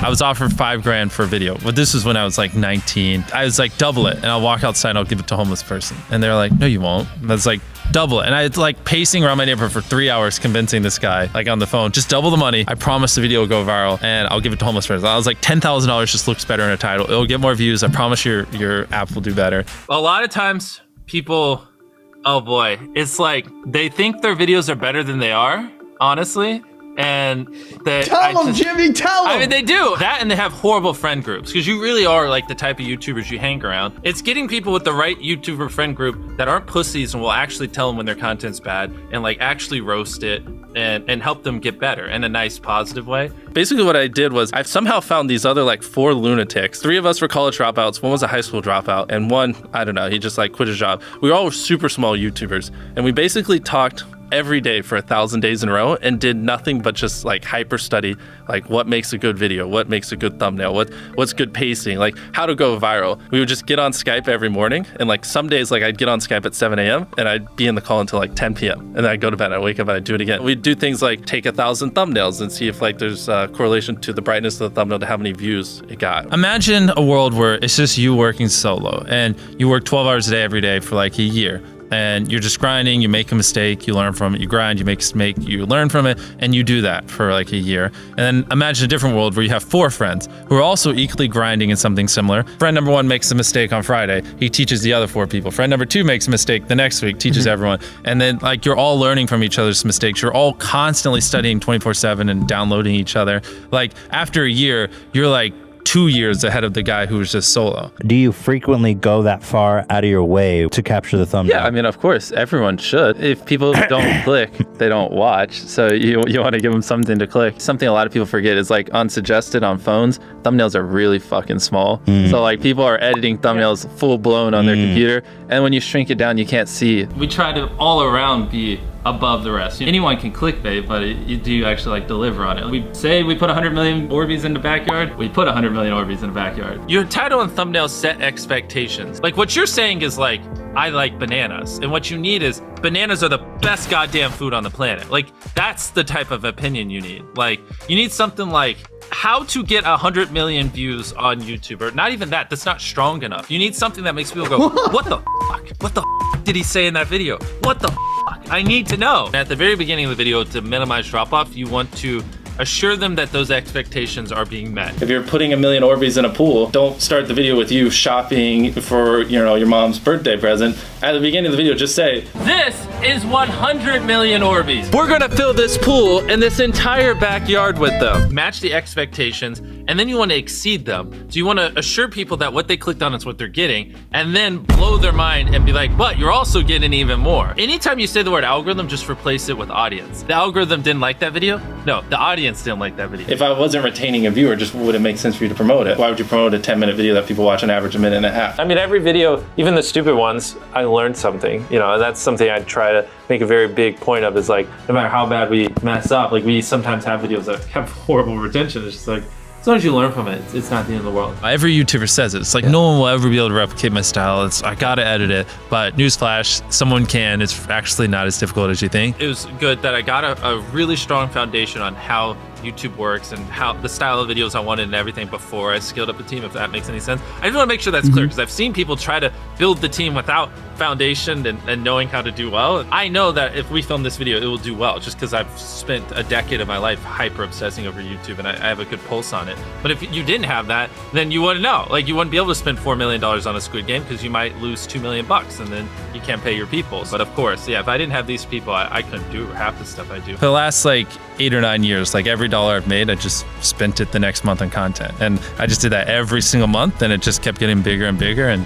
I was offered $5,000 for a video, but this was when I was like 19. I was like, double it, and I'll walk outside and I'll give it to a homeless person. And they're like, no, you won't. And I was like, double it. And I was like pacing around my neighborhood for 3 hours convincing this guy, like on the phone, just double the money. I promise the video will go viral and I'll give it to homeless person. I was like, $10,000 just looks better in a title. It'll get more views. I promise your app will do better. A lot of times people, oh boy, it's like they think their videos are better than they are, honestly. And tell them, Jimmy, tell them. I mean, they do that, and they have horrible friend groups because you really are like the type of YouTubers you hang around. It's getting people with the right YouTuber friend group that aren't pussies and will actually tell them when their content's bad and like actually roast it and help them get better in a nice, positive way. Basically what I did was I've somehow found these other like 4 lunatics. 3 of us were college dropouts. One was a high school dropout, and one, I don't know, he just like quit his job. We all were super small YouTubers, and we basically talked every day for 1,000 days in a row and did nothing but just like hyper study, like what makes a good video, what makes a good thumbnail, what's good pacing, like how to go viral. We would just get on Skype every morning, and like some days like I'd get on Skype at 7 a.m. and I'd be in the call until like 10 p.m. and then I'd go to bed, I'd wake up and I'd do it again. We'd do things like take 1,000 thumbnails and see if like there's a correlation to the brightness of the thumbnail to how many views it got. Imagine a world where it's just you working solo and you work 12 hours a day every day for like a year. And you're just grinding, you make a mistake, you learn from it, you grind, you make a mistake, you learn from it, and you do that for like a year. And then imagine a different world where you have 4 friends who are also equally grinding in something similar. Friend number 1 makes a mistake on Friday, he teaches the other 4 people. Friend number 2 makes a mistake the next week, teaches everyone. And then like you're all learning from each other's mistakes. You're all constantly studying 24/7 and downloading each other. Like after a year, you're like 2 years ahead of the guy who was just solo. Do you frequently go that far out of your way to capture the thumbnail? Yeah, I mean, of course, everyone should. If people don't click, they don't watch. So you want to give them something to click. Something a lot of people forget is like unsuggested on phones, thumbnails are really fucking small. So like people are editing thumbnails full blown on their computer, and when you shrink it down, you can't see. We try to all around be above the rest. Anyone can clickbait, but do you actually like deliver on it? We say we put 100 million Orbeez in the backyard, we put 100 million Orbeez in the backyard. Your title and thumbnail set expectations. Like what you're saying is like, I like bananas. And what you need is bananas are the best goddamn food on the planet. Like that's the type of opinion you need. Like you need something like how to get 100 million views on YouTube, or not even that, that's not strong enough. You need something that makes people go, what the fuck? What the fuck did he say in that video? What the fuck? I need to know. At the very beginning of the video, to minimize drop-off, you want to assure them that those expectations are being met. If you're putting 1 million Orbeez in a pool, don't start the video with you shopping for, you know, your mom's birthday present. At the beginning of the video, just say, this is 100 million Orbeez. We're gonna fill this pool and this entire backyard with them. Match the expectations, and then you want to exceed them. So you want to assure people that what they clicked on is what they're getting, and then blow their mind and be like, but you're also getting even more. Anytime you say the word algorithm, just replace it with audience. The algorithm didn't like that video? No, the audience didn't like that video. If I wasn't retaining a viewer, just would it make sense for you to promote it? Why would you promote a 10-minute video that people watch on average a minute and a half? I mean, every video, even the stupid ones, I learned something, you know, and that's something I try to make a very big point of, is like, no matter how bad we mess up, like we sometimes have videos that have horrible retention. It's just like, as long as you learn from it, it's not the end of the world. Every YouTuber says it. It's like, no one will ever be able to replicate my style. I gotta edit it. But newsflash, someone can. It's actually not as difficult as you think. It was good that I got a really strong foundation on how YouTube works and how the style of videos I wanted and everything before I scaled up the team, if that makes any sense. I just want to make sure that's clear, because I've seen people try to build the team without foundation and knowing how to do well. I know that if we film this video, it will do well, just because I've spent a decade of my life hyper obsessing over YouTube and I have a good pulse on it. But if you didn't have that, then you wouldn't know. Like you wouldn't be able to spend $4 million on a Squid Game, because you might lose $2 million and then you can't pay your people. But of course, yeah, if I didn't have these people, I couldn't do half the stuff I do. For the last like 8 or 9 years, like every dollar I've made, I just spent it the next month on content. And I just did that every single month, and it just kept getting bigger and bigger, and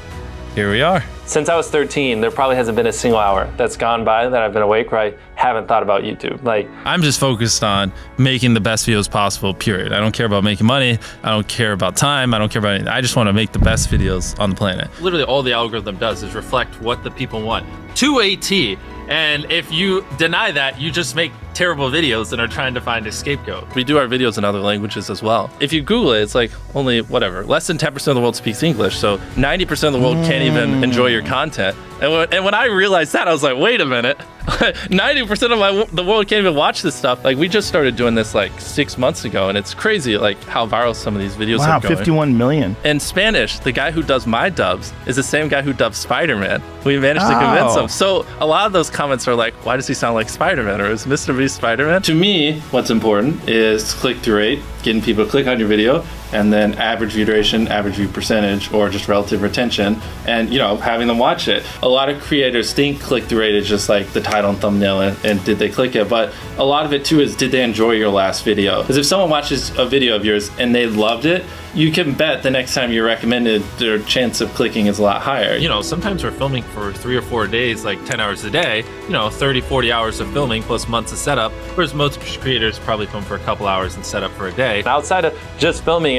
here we are. Since I was 13, there probably hasn't been a single hour that's gone by that I've been awake where I haven't thought about YouTube. Like, I'm just focused on making the best videos possible, period. I don't care about making money. I don't care about time. I don't care about anything. I just want to make the best videos on the planet. Literally all the algorithm does is reflect what the people want to a T. And if you deny that, you just make terrible videos and are trying to find a scapegoat. We do our videos in other languages as well. If you Google it, it's like only whatever, less than 10% of the world speaks English. So 90% of the world can't even enjoy your content. And when I realized that, I was like, wait a minute, 90% of the world can't even watch this stuff. Like, we just started doing this like 6 months ago, and it's crazy like how viral some of these videos Wow, are going. 51 million. In Spanish, the guy who does my dubs is the same guy who dubbed Spider-Man. We managed to convince him. So a lot of those comments are like, why does he sound like Spider-Man, or is Mr. Beast Spider-Man? To me, what's important is click-through rate, getting people to click on your video, and then average view duration, average view percentage, or just relative retention, and having them watch it. A lot of creators think click-through rate is just like the title and thumbnail and did they click it, but a lot of it too is, did they enjoy your last video? Because if someone watches a video of yours and they loved it, you can bet the next time you recommend it, their chance of clicking is a lot higher. Sometimes we're filming for 3 or 4 days, like 10 hours a day, 30, 40 hours of filming plus months of setup, whereas most creators probably film for a couple hours and set up for a day. Outside of just filming,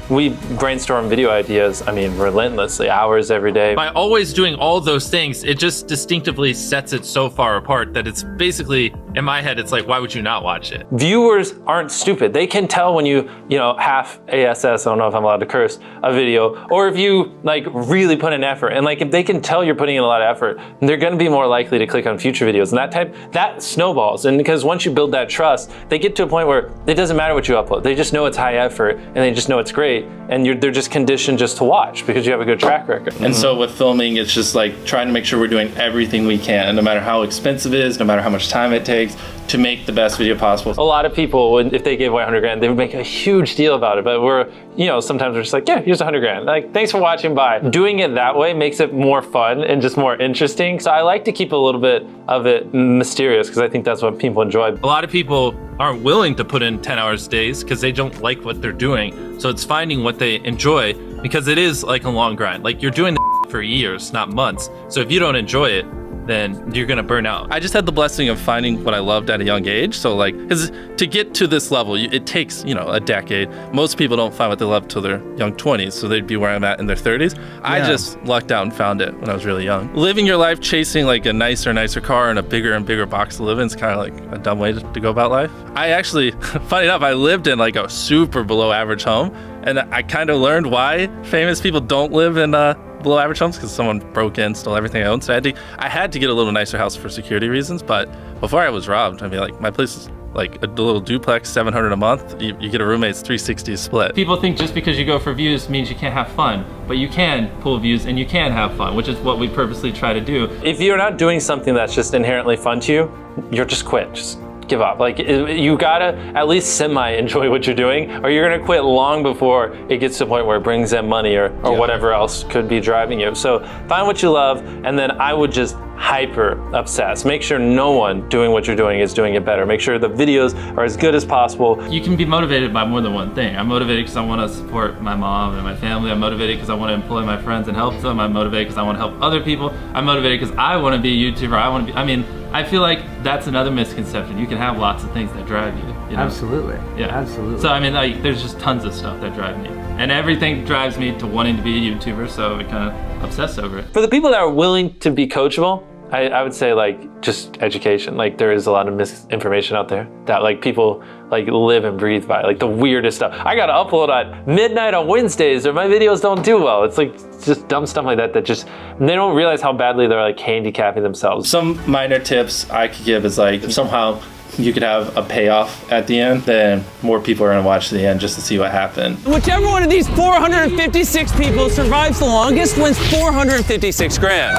we brainstorm video ideas, relentlessly, hours every day. By always doing all those things, it just distinctively sets it so far apart that it's basically, in my head, it's like, why would you not watch it? Viewers aren't stupid. They can tell when you half ASS, I don't know if I'm allowed to curse, a video, or if you really put in effort. And if they can tell you're putting in a lot of effort, they're gonna be more likely to click on future videos. And that snowballs. And because once you build that trust, they get to a point where it doesn't matter what you upload. They just know it's high effort and they just know it's great. And they're just conditioned just to watch because you have a good track record. And so with filming, it's just like trying to make sure we're doing everything we can, no matter how expensive it is, no matter how much time it takes, to make the best video possible. A lot of people, if they gave away 100 grand, they would make a huge deal about it. But sometimes we're just like, yeah, here's 100 grand. Thanks for watching, bye. Doing it that way makes it more fun and just more interesting. So I like to keep a little bit of it mysterious because I think that's what people enjoy. A lot of people aren't willing to put in 10 hours days because they don't like what they're doing. So it's finding what they enjoy, because it is like a long grind. You're doing for years, not months. So if you don't enjoy it, then you're gonna burn out. I just had the blessing of finding what I loved at a young age. So because to get to this level, it takes, a decade. Most people don't find what they love till their young 20s. So they'd be where I'm at in their 30s. Yeah. I just lucked out and found it when I was really young. Living your life chasing a nicer car and a bigger and bigger box to live in is kind of a dumb way to go about life. I actually, funny enough, I lived in a super below average home. And I kind of learned why famous people don't live in below average homes, because someone broke in, stole everything I owned. So I had to get a little nicer house for security reasons. But before I was robbed, my place is a little duplex, $700 a month. You get a roommate's $360 split. People think just because you go for views means you can't have fun, but you can pull views and you can have fun, which is what we purposely try to do. If you're not doing something that's just inherently fun to you, you're just quit. Just give up. You gotta at least semi-enjoy what you're doing, or you're gonna quit long before it gets to the point where it brings in money or whatever else could be driving you. So find what you love, and then I would just hyper obsess. Make sure no one doing what you're doing is doing it better. Make sure the videos are as good as possible. You can be motivated by more than one thing. I'm motivated because I want to support my mom and my family. I'm motivated because I want to employ my friends and help them. I'm motivated because I want to help other people. I'm motivated because I want to be a YouTuber. I feel like that's another misconception. You can have lots of things that drive you. Absolutely. Yeah. Absolutely. So there's just tons of stuff that drive me. And everything drives me to wanting to be a YouTuber, so I kind of obsess over it. For the people that are willing to be coachable, I would say just education. There is a lot of misinformation out there that people live and breathe by, the weirdest stuff. I gotta upload at midnight on Wednesdays or my videos don't do well. It's just dumb stuff like that they don't realize how badly they're handicapping themselves. Some minor tips I could give is if somehow you could have a payoff at the end, then more people are gonna watch to the end just to see what happened. Whichever one of these 456 people survives the longest wins 456 grand.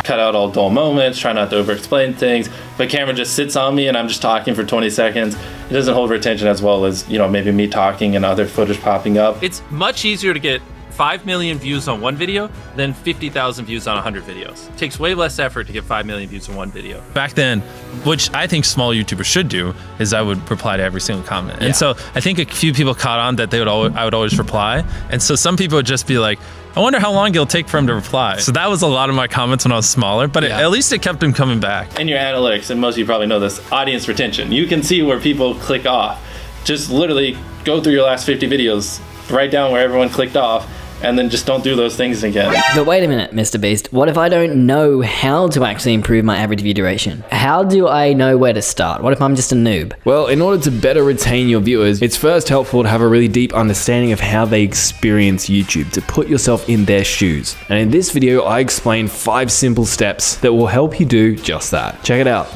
Cut out all dull moments, try not to over-explain things. If a camera just sits on me and I'm just talking for 20 seconds, it doesn't hold retention as well as, maybe me talking and other footage popping up. It's much easier to get 5 million views on one video than 50,000 views on 100 videos. It takes way less effort to get 5 million views on one video. Back then, which I think small YouTubers should do, is I would reply to every single comment. And so I think a few people caught on that I would always reply. And so some people would just be like, I wonder how long it'll take for him to reply. So that was a lot of my comments when I was smaller, but at least it kept him coming back. In your analytics, and most of you probably know this, audience retention. You can see where people click off. Just literally go through your last 50 videos, write down where everyone clicked off, and then just don't do those things again. But wait a minute, Mr. Beast. What if I don't know how to actually improve my average view duration? How do I know where to start? What if I'm just a noob? Well, in order to better retain your viewers, it's first helpful to have a really deep understanding of how they experience YouTube, to put yourself in their shoes. And in this video, I explain 5 simple steps that will help you do just that. Check it out.